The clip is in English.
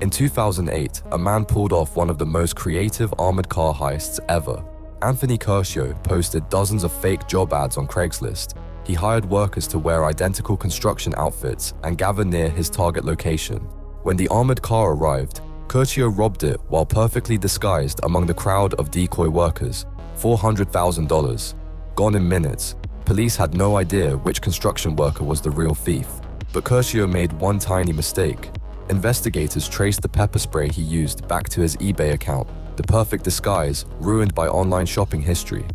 In 2008, a man pulled off one of the most creative armored car heists ever. Anthony Curcio posted dozens of fake job ads on Craigslist. He hired workers to wear identical construction outfits and gather near his target location. When the armored car arrived, Curcio robbed it while perfectly disguised among the crowd of decoy workers. $400,000. Gone in minutes. Police had no idea which construction worker was the real thief. But Curcio made one tiny mistake. Investigators traced the pepper spray he used back to his eBay account, the perfect disguise ruined by online shopping history.